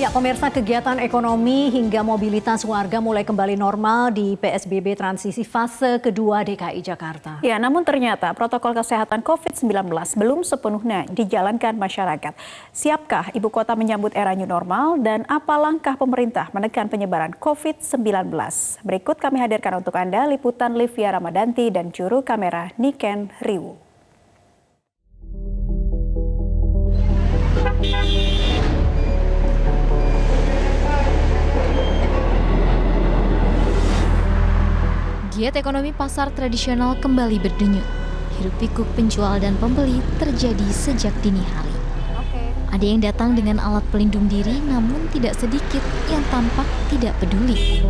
Ya, pemirsa, kegiatan ekonomi hingga mobilitas warga mulai kembali normal di PSBB transisi fase kedua DKI Jakarta. Ya, namun ternyata protokol kesehatan COVID-19 belum sepenuhnya dijalankan masyarakat. Siapkah ibu kota menyambut era new normal dan apa langkah pemerintah menekan penyebaran COVID-19? Berikut kami hadirkan untuk Anda liputan Livia Ramadanti dan juru kamera Niken Riwu. Giat ekonomi pasar tradisional kembali berdenyut. Hiruk-pikuk penjual dan pembeli terjadi sejak dini hari. Ada yang datang dengan alat pelindung diri, namun tidak sedikit yang tampak tidak peduli.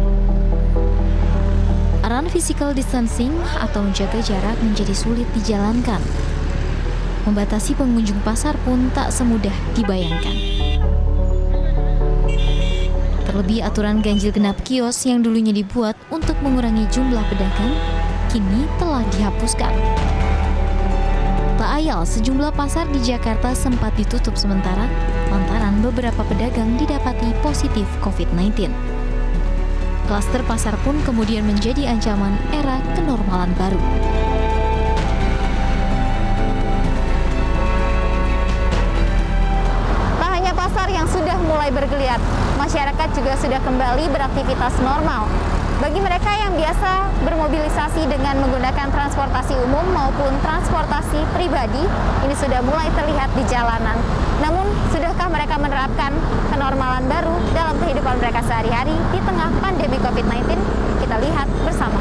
Arahan physical distancing atau menjaga jarak menjadi sulit dijalankan. Membatasi pengunjung pasar pun tak semudah dibayangkan. Terlebih aturan ganjil genap kios yang dulunya dibuat untuk mengurangi jumlah pedagang, kini telah dihapuskan. Tak ayal, sejumlah pasar di Jakarta sempat ditutup sementara lantaran beberapa pedagang didapati positif COVID-19. Klaster pasar pun kemudian menjadi ancaman era kenormalan baru. Tak hanya pasar yang sudah mulai bergeliat, masyarakat juga sudah kembali beraktivitas normal. Bagi mereka yang biasa bermobilisasi dengan menggunakan transportasi umum maupun transportasi pribadi, ini sudah mulai terlihat di jalanan. Namun, sudahkah mereka menerapkan kenormalan baru dalam kehidupan mereka sehari-hari di tengah pandemi COVID-19? Kita lihat bersama.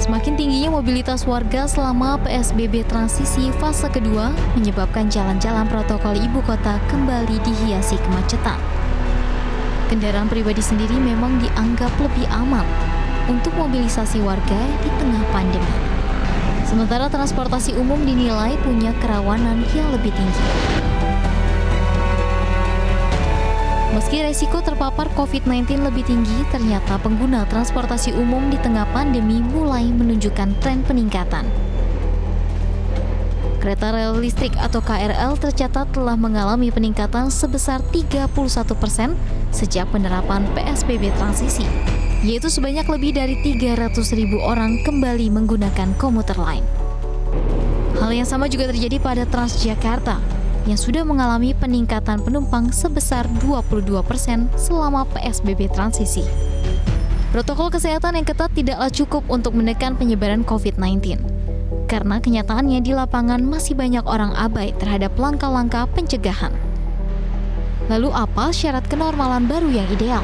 Semakin tingginya mobilitas warga selama PSBB transisi fase kedua menyebabkan jalan-jalan protokol ibu kota kembali dihiasi kemacetan. Kendaraan pribadi sendiri memang dianggap lebih aman untuk mobilisasi warga di tengah pandemi. Sementara transportasi umum dinilai punya kerawanan yang lebih tinggi. Meski resiko terpapar COVID-19 lebih tinggi, ternyata pengguna transportasi umum di tengah pandemi mulai menunjukkan tren peningkatan. Kereta rel listrik atau KRL tercatat telah mengalami peningkatan sebesar 31% sejak penerapan PSBB transisi, yaitu sebanyak lebih dari 300.000 orang kembali menggunakan komuter lain. Hal yang sama juga terjadi pada Transjakarta, yang sudah mengalami peningkatan penumpang sebesar 22% selama PSBB transisi. Protokol kesehatan yang ketat tidaklah cukup untuk menekan penyebaran COVID-19, karena kenyataannya di lapangan masih banyak orang abai terhadap langkah-langkah pencegahan. Lalu apa syarat kenormalan baru yang ideal?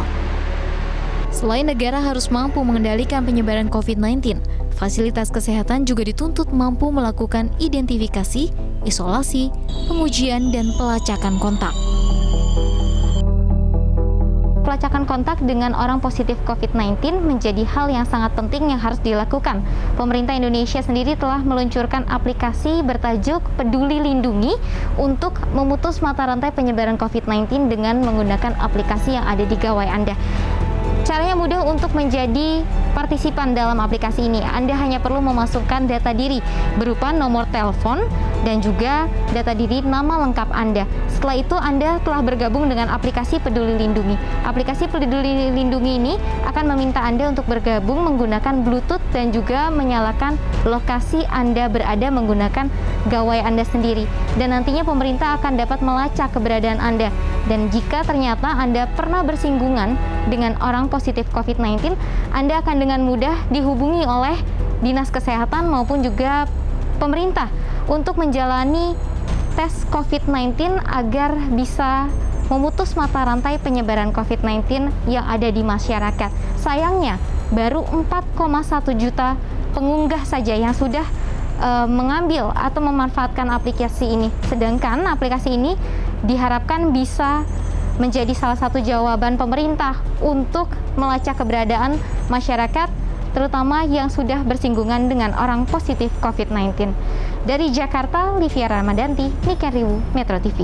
Selain negara harus mampu mengendalikan penyebaran COVID-19, fasilitas kesehatan juga dituntut mampu melakukan identifikasi, isolasi, pengujian, dan pelacakan kontak. Pelacakan kontak dengan orang positif COVID-19 menjadi hal yang sangat penting yang harus dilakukan. Pemerintah Indonesia sendiri telah meluncurkan aplikasi bertajuk Peduli Lindungi untuk memutus mata rantai penyebaran COVID-19 dengan menggunakan aplikasi yang ada di gawai Anda. Caranya mudah untuk menjadi partisipan dalam aplikasi ini. Anda hanya perlu memasukkan data diri berupa nomor telepon dan juga data diri nama lengkap Anda. Setelah itu Anda telah bergabung dengan aplikasi Peduli Lindungi. Aplikasi Peduli Lindungi ini akan meminta Anda untuk bergabung menggunakan Bluetooth dan juga menyalakan lokasi Anda berada menggunakan gawai Anda sendiri. Dan nantinya pemerintah akan dapat melacak keberadaan Anda. Dan jika ternyata Anda pernah bersinggungan dengan orang positif COVID-19, Anda akan dengan mudah dihubungi oleh Dinas Kesehatan maupun juga pemerintah untuk menjalani tes COVID-19 agar bisa memutus mata rantai penyebaran COVID-19 yang ada di masyarakat. Sayangnya, baru 4,1 juta pengunggah saja yang sudah mengambil atau memanfaatkan aplikasi ini. Sedangkan aplikasi ini diharapkan bisa menjadi salah satu jawaban pemerintah untuk melacak keberadaan masyarakat, terutama yang sudah bersinggungan dengan orang positif COVID-19. Dari Jakarta, Livia Ramadanti, Niken Riwu, Metro TV.